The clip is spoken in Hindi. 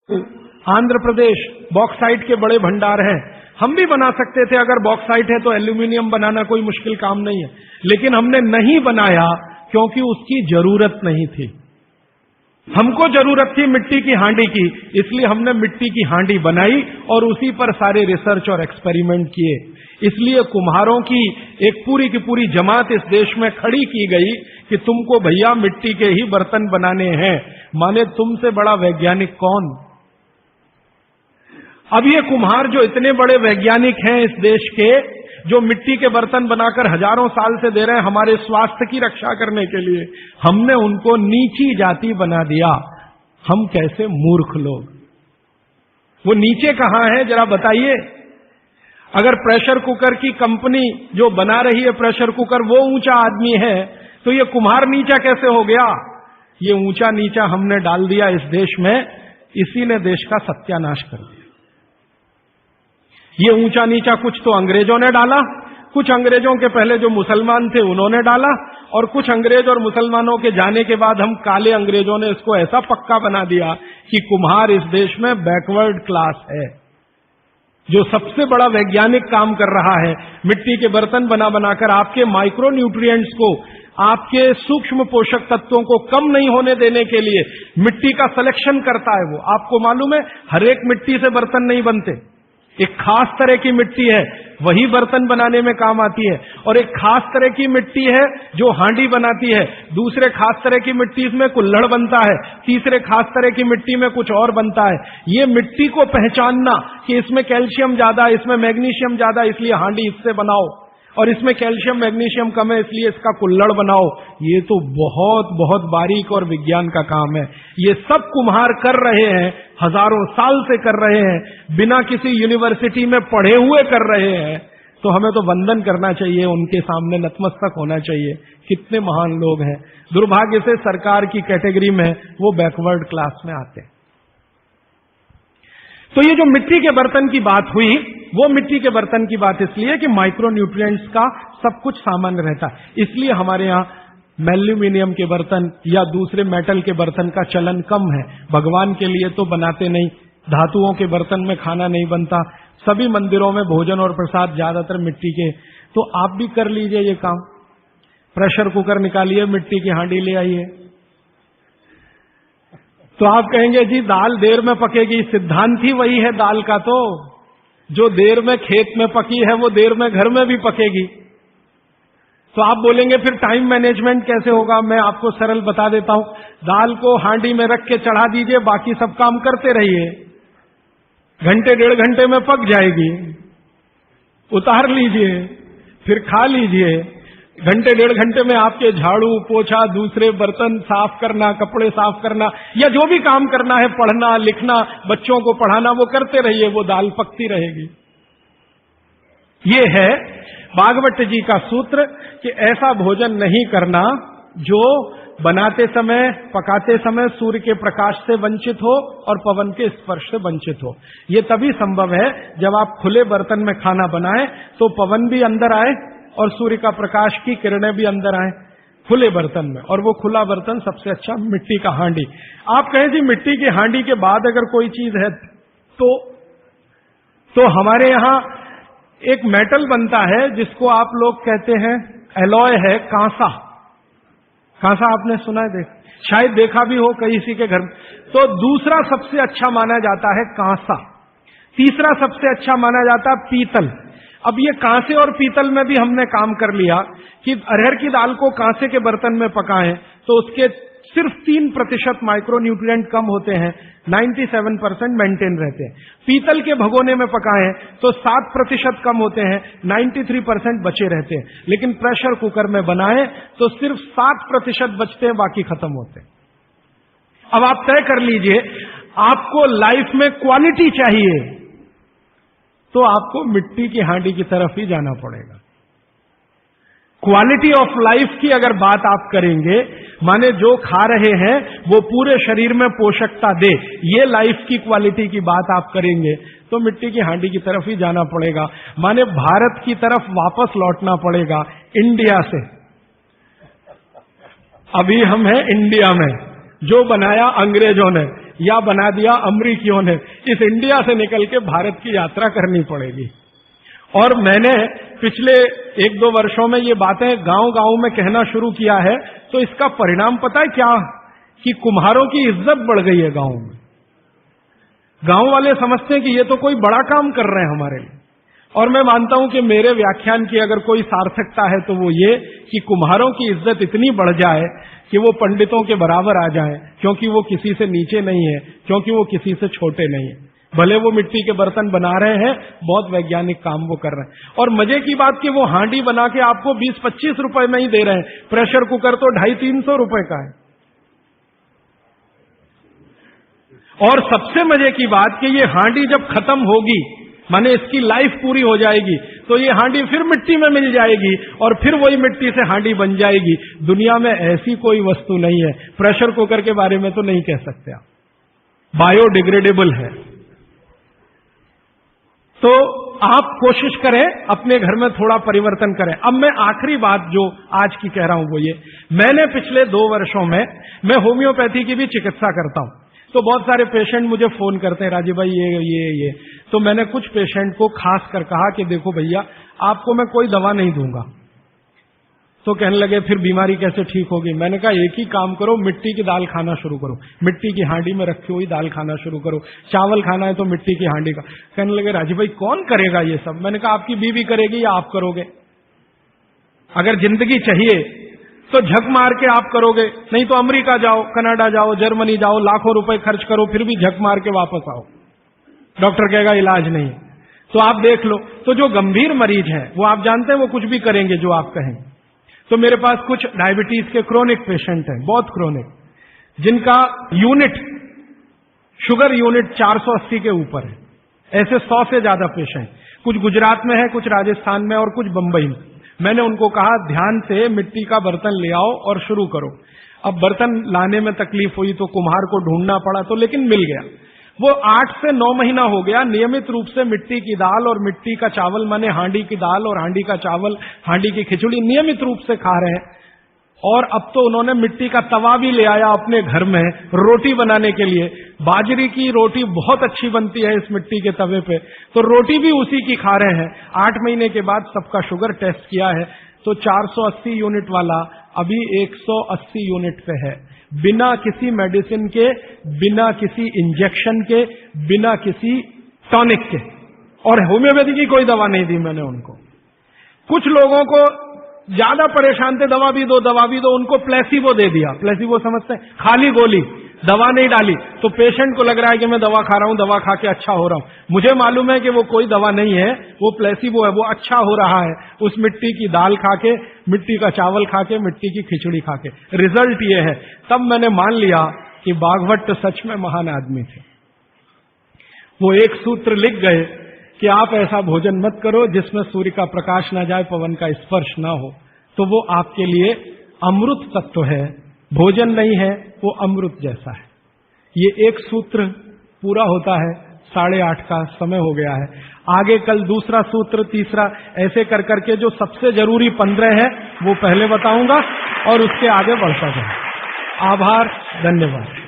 आंध्र प्रदेश बॉक्साइट के बड़े भंडार हैं, हम भी बना सकते थे। अगर बॉक्साइट है तो एल्यूमिनियम बनाना कोई मुश्किल काम नहीं है, लेकिन हमने नहीं बनाया क्योंकि उसकी जरूरत नहीं थी। हमको जरूरत थी मिट्टी की हांडी की, इसलिए हमने मिट्टी की हांडी बनाई और उसी पर सारे रिसर्च और एक्सपेरिमेंट किए। इसलिए कुम्हारों की एक पूरी की पूरी जमात इस देश में खड़ी की गई कि तुमको भैया मिट्टी के ही बर्तन बनाने हैं। माने तुमसे बड़ा वैज्ञानिक कौन? अब ये कुम्हार जो इतने बड़े वैज्ञानिक हैं इस देश के, जो मिट्टी के बर्तन बनाकर हजारों साल से दे रहे हैं हमारे स्वास्थ्य की रक्षा करने के लिए, हमने उनको नीची जाति बना दिया। हम कैसे मूर्ख लोग! वो नीचे कहां है जरा बताइए। अगर प्रेशर कुकर की कंपनी जो बना रही है प्रेशर कुकर वो ऊंचा आदमी है, तो ये कुम्हार नीचा कैसे हो गया? ये ऊंचा नीचा हमने डाल दिया इस देश में, इसी ने देश का सत्यानाश कर दिया। ये ऊंचा नीचा कुछ तो अंग्रेजों ने डाला, कुछ अंग्रेजों के पहले जो मुसलमान थे उन्होंने डाला, और कुछ अंग्रेज और मुसलमानों के जाने के बाद हम काले अंग्रेजों ने इसको ऐसा पक्का बना दिया कि कुम्हार इस देश में बैकवर्ड क्लास है। जो सबसे बड़ा वैज्ञानिक काम कर रहा है मिट्टी के बर्तन बना बनाकर आपके माइक्रो न्यूट्रिएंट्स को, आपके सूक्ष्म पोषक तत्वों को कम नहीं होने देने के लिए मिट्टी का सिलेक्शन करता है। वो आपको मालूम है हर एक मिट्टी से बर्तन नहीं बनते। एक खास तरह की मिट्टी है वही बर्तन बनाने में काम आती है, और एक खास तरह की मिट्टी है जो हांडी बनाती है, दूसरे खास तरह की मिट्टी में कुल्हड़ बनता है, तीसरे खास तरह की मिट्टी में कुछ और बनता है। ये मिट्टी को पहचानना कि इसमें कैल्शियम ज्यादा, इसमें मैग्नीशियम ज्यादा इसलिए हांडी इससे बनाओ, और इसमें कैल्शियम मैग्नीशियम कम है इसलिए इसका कुल्हड़ बनाओ, ये तो बहुत बहुत बारीक और विज्ञान का काम है। ये सब कुम्हार कर रहे हैं, हजारों साल से कर रहे हैं, बिना किसी यूनिवर्सिटी में पढ़े हुए कर रहे हैं। तो हमें तो वंदन करना चाहिए, उनके सामने नतमस्तक होना चाहिए। कितने महान लोग हैं। दुर्भाग्य से सरकार की कैटेगरी में वो बैकवर्ड क्लास में आते हैं। तो ये जो मिट्टी के बर्तन की बात हुई, वो मिट्टी के बर्तन की बात इसलिए कि माइक्रो न्यूट्रिएंट्स का सब कुछ सामान्य रहता है, इसलिए हमारे यहां एल्यूमिनियम के बर्तन या दूसरे मेटल के बर्तन का चलन कम है। भगवान के लिए तो बनाते नहीं, धातुओं के बर्तन में खाना नहीं बनता, सभी मंदिरों में भोजन और प्रसाद ज्यादातर मिट्टी के। तो आप भी कर लीजिए ये काम, प्रेशर कुकर निकालिए, मिट्टी की हांडी ले आइए। तो आप कहेंगे जी दाल देर में पकेगी, सिद्धांत ही वही है दाल का, तो जो देर में खेत में पकी है वो देर में घर में भी पकेगी। तो आप बोलेंगे फिर टाइम मैनेजमेंट कैसे होगा? मैं आपको सरल बता देता हूं। दाल को हांडी में रख के चढ़ा दीजिए, बाकी सब काम करते रहिए, घंटे डेढ़ घंटे में पक जाएगी। उतार लीजिए, फिर खा लीजिए। घंटे डेढ़ घंटे में आपके झाड़ू पोछा, दूसरे बर्तन साफ करना, कपड़े साफ करना, या जो भी काम करना है, पढ़ना लिखना, बच्चों को पढ़ाना, वो करते रहिए, वो दाल पकती रहेगी। ये है भागवत जी का सूत्र कि ऐसा भोजन नहीं करना जो बनाते समय, पकाते समय सूर्य के प्रकाश से वंचित हो और पवन के स्पर्श से वंचित हो। ये तभी संभव है जब आप खुले बर्तन में खाना बनाएं तो पवन भी अंदर आए और सूर्य का प्रकाश की किरणें भी अंदर आए खुले बर्तन में। और वो खुला बर्तन सबसे अच्छा मिट्टी का हांडी। आप कहें जी मिट्टी की हांडी के बाद अगर कोई चीज है तो हमारे यहां एक मेटल बनता है जिसको आप लोग कहते हैं एलॉय है, कांसा। कांसा आपने सुना है, शायद देखा भी हो किसी के घर में। तो दूसरा सबसे अच्छा माना जाता है कांसा, तीसरा सबसे अच्छा माना जाता है पीतल। अब ये कांसे और पीतल में भी हमने काम कर लिया कि अरहर की दाल को कांसे के बर्तन में पकाएं तो उसके सिर्फ 3% माइक्रो न्यूट्रिएंट कम होते हैं, 97% मेंटेन रहते हैं। पीतल के भगोने में पकाएं तो 7% कम होते हैं, 93% बचे रहते हैं। लेकिन प्रेशर कुकर में बनाएं तो सिर्फ 7% बचते हैं, बाकी खत्म होते हैं। अब आप तय कर लीजिए, आपको लाइफ में क्वालिटी चाहिए तो आपको मिट्टी की हांडी की तरफ ही जाना पड़ेगा। क्वालिटी ऑफ लाइफ की अगर बात आप करेंगे, माने जो खा रहे हैं वो पूरे शरीर में पोषकता दे, ये लाइफ की क्वालिटी की बात आप करेंगे तो मिट्टी की हांडी की तरफ ही जाना पड़ेगा। माने भारत की तरफ वापस लौटना पड़ेगा, इंडिया से। अभी हम हैं इंडिया में, जो बनाया अंग्रेजों ने, या बना दिया अमरीकियों ने। इस इंडिया से निकल के भारत की यात्रा करनी पड़ेगी। और मैंने पिछले 1-2 वर्षों में ये बातें गांव-गांव में कहना शुरू किया है, तो इसका परिणाम पता है क्या, कि कुम्हारों की इज्जत बढ़ गई है गांव में। गांव वाले समझते हैं कि ये तो कोई बड़ा काम कर रहे हैं हमारे लिए। और मैं मानता हूं कि मेरे व्याख्यान की अगर कोई सार्थकता है तो वो ये कि कुम्हारों की इज्जत इतनी बढ़ जाए कि वो पंडितों के बराबर आ जाएं, क्योंकि वो किसी से नीचे नहीं है, क्योंकि वो किसी से छोटे नहीं है। भले वो मिट्टी के बर्तन बना रहे हैं, बहुत वैज्ञानिक काम वो कर रहे हैं। और मजे की बात कि वो हांडी बना के आपको 20-25 रुपए में ही दे रहे हैं, प्रेशर कुकर तो 250-300 रुपए का है। और सबसे मजे की बात कि ये हांडी जब खत्म होगी, माने इसकी लाइफ पूरी हो जाएगी, तो ये हांडी फिर मिट्टी में मिल जाएगी और फिर वही मिट्टी से हांडी बन जाएगी। दुनिया में ऐसी कोई वस्तु नहीं है। प्रेशर कुकर के बारे में तो नहीं कह सकते आप, बायोडिग्रेडेबल है। तो आप कोशिश करें अपने घर में थोड़ा परिवर्तन करें। अब मैं आखिरी बात जो आज की कह रहा हूं वो ये, मैंने पिछले 2 वर्षों में मैं होम्योपैथी की भी चिकित्सा करता हूं। तो बहुत सारे पेशेंट मुझे फोन करते हैं, राजीव भाई ये। तो मैंने कुछ पेशेंट को खास कर कहा कि देखो भैया, आपको मैं कोई दवा नहीं दूंगा। तो कहने लगे फिर बीमारी कैसे ठीक होगी? मैंने कहा एक ही काम करो, मिट्टी की दाल खाना शुरू करो, मिट्टी की हांडी में रखी हुई दाल खाना शुरू करो। चावल खाना है तो मिट्टी की हांडी का। कहने लगे राजीव भाई कौन करेगा ये सब? मैंने कहा आपकी बीवी करेगी या आप करोगे? अगर जिंदगी चाहिए तो झक मार के आप करोगे, नहीं तो अमेरिका जाओ, कनाडा जाओ, जर्मनी जाओ, लाखों रुपए खर्च करो, फिर भी झक मार के वापस आओ, डॉक्टर कहेगा इलाज नहीं। तो आप देख लो, तो जो गंभीर मरीज हैं वो आप जानते हैं वो कुछ भी करेंगे जो आप कहेंगे। तो मेरे पास कुछ डायबिटीज के क्रोनिक पेशेंट हैं, बहुत क्रोनिक, जिनका यूनिट, शुगर यूनिट 480 के ऊपर है। ऐसे 100 से ज्यादा पेशेंट, कुछ गुजरात में है, कुछ राजस्थान में और कुछ बंबई में। मैंने उनको कहा ध्यान से मिट्टी का बर्तन ले आओ और शुरू करो। अब बर्तन लाने में तकलीफ हुई तो कुम्हार को ढूंढना पड़ा, तो लेकिन मिल गया। वो 8 से 9 महीना हो गया नियमित रूप से मिट्टी की दाल और मिट्टी का चावल, माने हांडी की दाल और हांडी का चावल, हांडी की खिचड़ी नियमित रूप से खा रहे हैं। और अब तो उन्होंने मिट्टी का तवा भी ले आया अपने घर में रोटी बनाने के लिए। बाजरी की रोटी बहुत अच्छी बनती है इस मिट्टी के तवे पे, तो रोटी भी उसी की खा रहे हैं। 8 महीने के बाद सबका शुगर टेस्ट किया है तो 480 यूनिट वाला अभी 180 यूनिट पे है, बिना किसी मेडिसिन के, बिना किसी इंजेक्शन के, बिना किसी टॉनिक के। और होम्योपैथी की कोई दवा नहीं दी मैंने उनको। कुछ लोगों को ज्यादा परेशान थे, दवा भी दो, उनको प्लेसिबो दे दिया। प्लेसिबो समझते हैं? खाली गोली, दवा नहीं डाली। तो पेशेंट को लग रहा है कि मैं दवा खा रहा हूं, दवा खा के अच्छा हो रहा हूं। मुझे मालूम है कि वो कोई दवा नहीं है, वो प्लेसिबो है, वो अच्छा हो रहा है उस मिट्टी की दाल खा के, मिट्टी का चावल खा के, मिट्टी की खिचड़ी खा के। रिजल्ट ये है। तब मैंने मान लिया कि बागवट सच में महान आदमी थे। वो एक सूत्र लिख गए कि आप ऐसा भोजन मत करो जिसमें सूर्य का प्रकाश ना जाए, पवन का स्पर्श ना हो। तो वो आपके लिए अमृत तत्व है, भोजन नहीं है, वो अमृत जैसा है। ये एक सूत्र पूरा होता है, 8:30 का समय हो गया है। आगे कल दूसरा सूत्र, तीसरा, ऐसे कर करके जो सबसे जरूरी 15 है वो पहले बताऊंगा और उसके आगे बढ़ता जाए। आभार, धन्यवाद।